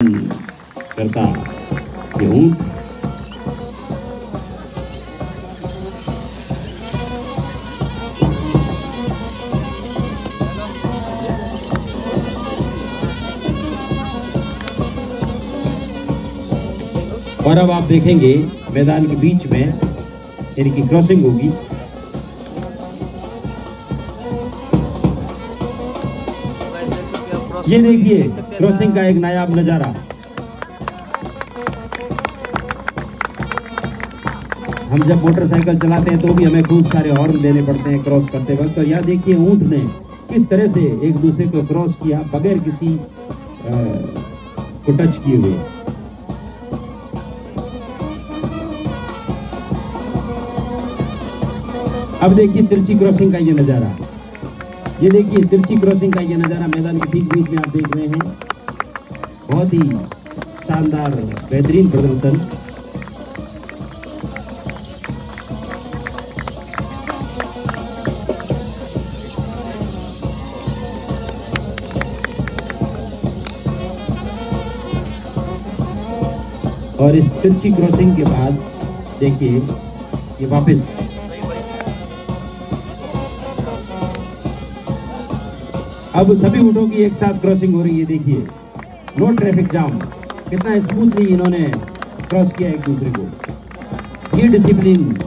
करता ये ऊंट और अब आप देखेंगे मैदान के बीच में इनकी क्रॉसिंग होगी। ये देखिए क्रॉसिंग का एक नायाब नजारा। हम जब मोटरसाइकिल चलाते हैं तो भी हमें खूब सारे हॉर्न देने पड़ते हैं क्रॉस करते वक्त। और यहाँ देखिए ऊंट ने किस तरह से एक दूसरे को क्रॉस किया बगैर किसी को टच किए हुए। अब देखिए तिरछी क्रॉसिंग का ये नजारा। ये देखिए तिरछी क्रॉसिंग का ये नजारा मैदान के ठीक बीच में आप देख रहे हैं। बहुत ही शानदार बेहतरीन प्रदर्शन। और इस तिरछी क्रॉसिंग के बाद देखिए ये वापस अब सभी ऊँटों की एक साथ क्रॉसिंग हो रही है। देखिए नो ट्रैफिक जाम, कितना स्मूथली इन्होंने क्रॉस किया एक दूसरे को। ये डिसिप्लिन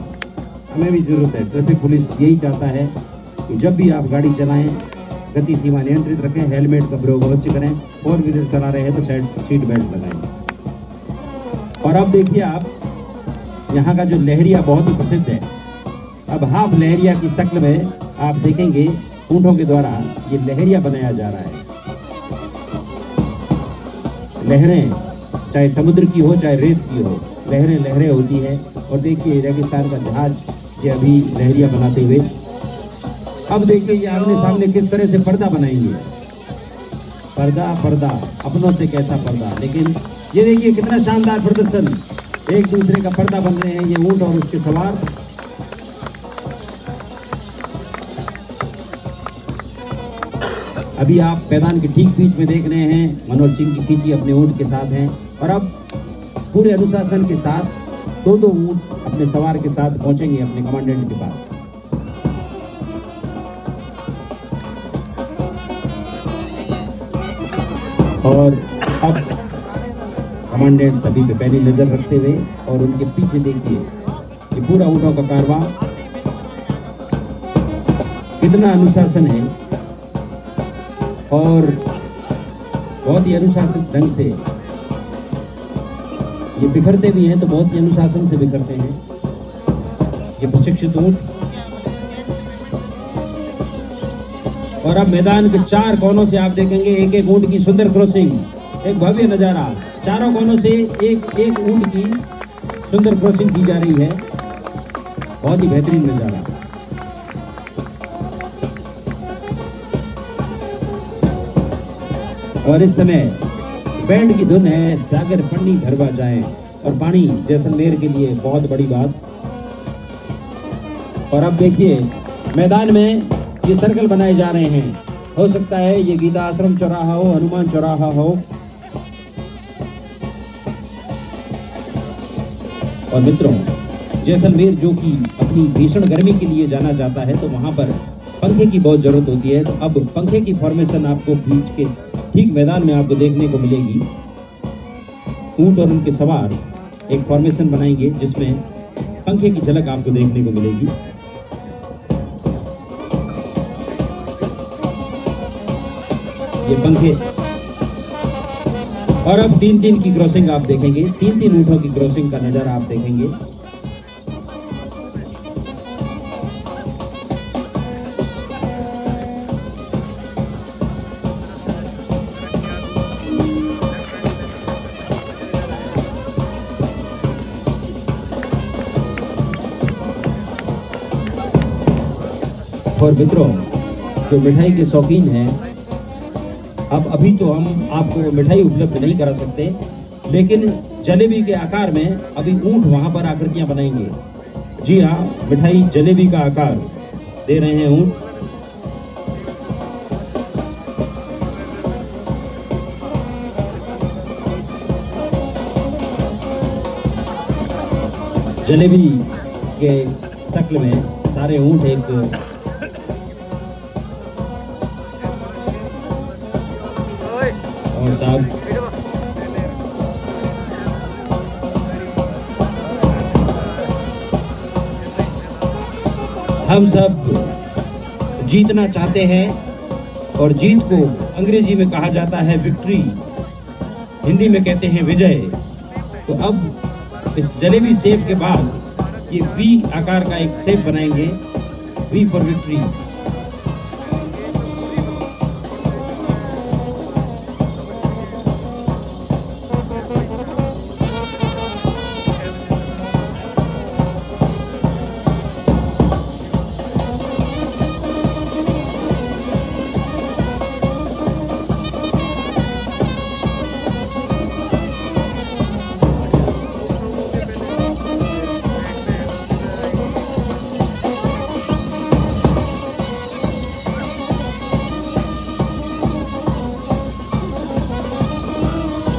हमें भी जरूरत है। ट्रैफिक पुलिस यही चाहता है कि जब भी आप गाड़ी चलाएं गति सीमा नियंत्रित रखें, हेलमेट का प्रयोग अवश्य करें, 4 व्हीलर चला रहे हैं तो सीट बेल्ट लगाएं। और अब देखिए आप यहाँ का जो लहरिया बहुत ही प्रसिद्ध है। अब हाफ लहरिया की शक्ल में आप देखेंगे ऊँटों के द्वारा ये लहरिया बनाया जा रहा है। लहरें चाहे समुद्र की हो चाहे रेत की हो, लहरें लहरें होती है। और देखिए रेगिस्तान का जहाज ये अभी लहरिया बनाते हुए। अब देखिए ये आमने सामने किस तरह से पर्दा बनाएंगे। पर्दा पर्दा अपनों से कैसा पर्दा। लेकिन ये देखिए कितना शानदार प्रदर्शन, एक दूसरे का पर्दा बन रहे हैं ये ऊँट और उसके सवार। अभी आप मैदान के ठीक बीच में देख रहे हैं मनोज सिंह की खींची अपने ऊँट के साथ हैं। और अब पूरे अनुशासन के साथ दो ऊँट अपने सवार के साथ पहुंचेंगे अपने कमांडेंट के पास। और अब कमांडेंट सभी पे पहली नजर रखते हुए और उनके पीछे देखिए ये पूरा ऊँटों का कारवां, कितना अनुशासन है और बहुत ही अनुशासित ढंग से ये बिखरते भी हैं तो बहुत ही अनुशासन से बिखरते हैं ये प्रशिक्षित ऊँट। और अब मैदान के 4 कोनों से आप देखेंगे एक एक ऊँट की सुंदर क्रॉसिंग, एक भव्य नजारा। चारों कोनों से एक एक ऊँट की सुंदर क्रॉसिंग की जा रही है। बहुत ही बेहतरीन नजारा। और इस समय बैंड की धुन है सागर पानी भरवा जाए। और पानी जैसलमेर के लिए बहुत बड़ी बात। और अब देखिए मैदान में ये सर्कल बनाए जा रहे हैं। हो सकता है ये गीता आश्रम चौराहा हो, हनुमान चौराहा हो। और मित्रों जैसलमेर जो कि अपनी भीषण गर्मी के लिए जाना जाता है तो वहां पर पंखे की बहुत जरूरत होती है। तो अब पंखे की फॉर्मेशन आपको बीच के ठीक मैदान में आपको देखने को मिलेगी। ऊंट और उनके सवार एक फॉर्मेशन बनाएंगे जिसमें पंखे की झलक आपको देखने को मिलेगी। ये पंखे। और अब 3-3 की क्रॉसिंग आप देखेंगे, 3-3 ऊँटों की क्रॉसिंग का नजारा आप देखेंगे। और मित्रों जो मिठाई के शौकीन हैं, अब अभी तो हम आपको मिठाई उपलब्ध नहीं करा सकते, लेकिन जलेबी के आकार में अभी ऊँट वहां पर आकृतियां बनाएंगे। जी हाँ, मिठाई जलेबी का आकार दे रहे हैं ऊँट। जलेबी के शक्ल में सारे ऊंट एक और साहब हम सब जीतना चाहते हैं और जीत को अंग्रेजी में कहा जाता है विक्ट्री, हिंदी में कहते हैं विजय। तो अब इस जलेबी शेप के बाद ये वी आकार का एक शेप बनाएंगे, वी फॉर विक्ट्री।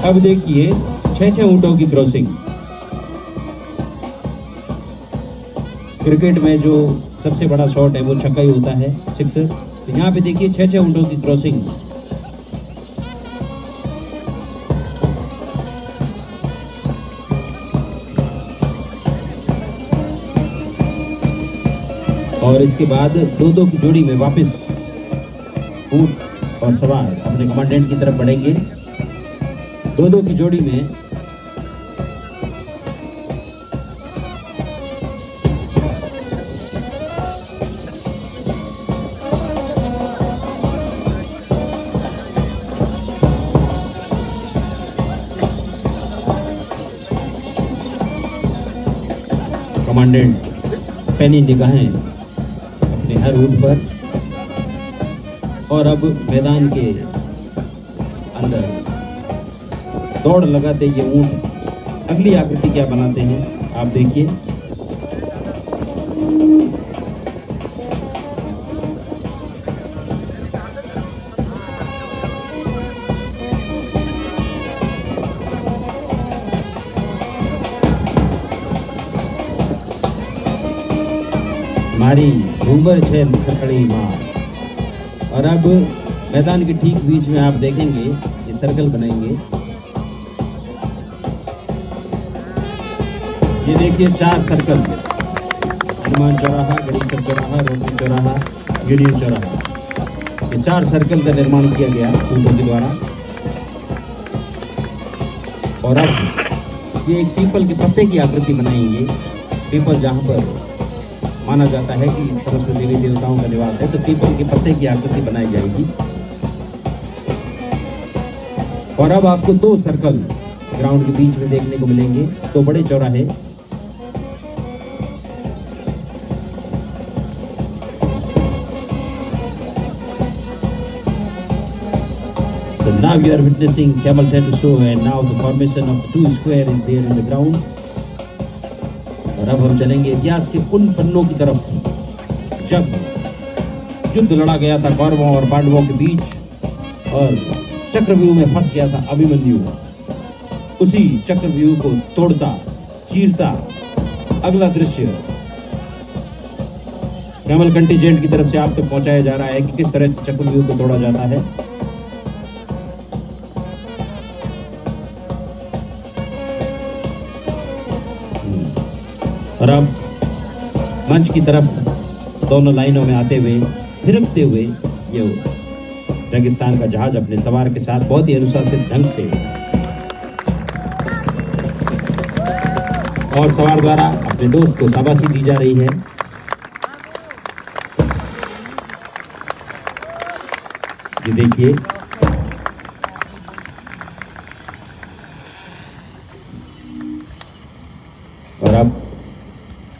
अब देखिए 6 ऊंटों की क्रॉसिंग। क्रिकेट में जो सबसे बड़ा शॉट है वो छक्का ही होता है, सिक्सर। तो यहाँ पे देखिए 6 ऊंटों की क्रॉसिंग। और इसके बाद 2-2 की जोड़ी में वापस ऊंट और सवार अपने कमांडेंट की तरफ बढ़ेंगे। 2-2 की जोड़ी में कमांडेंट पैनी निगाहें अपने हर ऊंट पर। और अब मैदान के अंदर दौड़ लगाते ये ऊंट अगली आकृति क्या बनाते हैं आप देखिए। हमारी घूमर छे खड़ी मार। और अब मैदान के ठीक बीच में आप देखेंगे ये सर्कल बनाएंगे। ये देखिए 4 सर्कल, हनुमान चौराहा, गणेश चौराहा, रोटरी चौराहा, यूनियन चौराहा। ये 4 सर्कल का निर्माण किया गया ऊंटों के द्वारा। और अब ये एक पीपल के पत्ते की आकृति बनाएंगे। पीपल जहाँ पर माना जाता है कि सरस्वती देवी देवताओं का निवास है, तो पीपल के पत्ते की आकृति बनाई जाएगी। और अब आपको 2 सर्कल ग्राउंड के बीच में देखने को मिलेंगे, 2 बड़े चौराहे। So now you are witnessing camel tattoo show, and now the formation of 2 square is there in the ground. और अब हम चलेंगे इतिहास के उन पन्नों की तरफ जब युद्ध लड़ा गया था कौरवों और पांडवों के बीच और चक्रव्यूह में फंस गया था अभिमन्यु। उसी चक्रव्यूह को तोड़ता चीरता अगला दृश्य कैमल कंटिजेंट की तरफ से आप तक पहुंचाया जा रहा है कि किस तरह से चक्रव्यूह को तोड़ा जाता है। और अब मंच की तरफ दोनों लाइनों में आते हुए थिरकते हुए ये रेगिस्तान का जहाज अपने सवार के साथ बहुत ही अनुशासित ढंग से और सवार द्वारा अपने दोस्त को शाबाशी दी जा रही है। ये देखिए और अब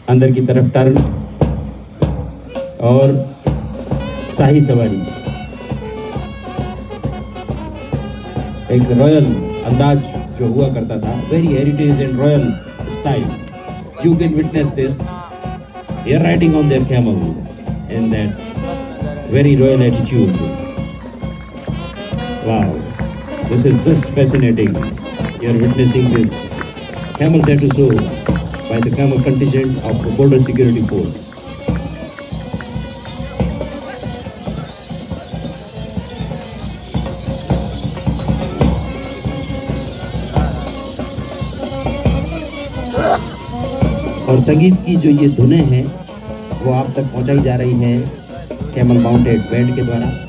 अंदर की तरफ टर्न और शाही सवारी। एक रॉयल अंदाज जो हुआ करता था, very heritage and royal style. You can witness this, they are riding on their camel in that very royal attitude. Wow, this is just fascinating. You are witnessing this camel tattoo show by the camel contingent of the Border Security Force. और संगीत की जो ये धुनें हैं वो आप तक पहुंचाई जा रही है कैमल माउंटेड बैंड के द्वारा।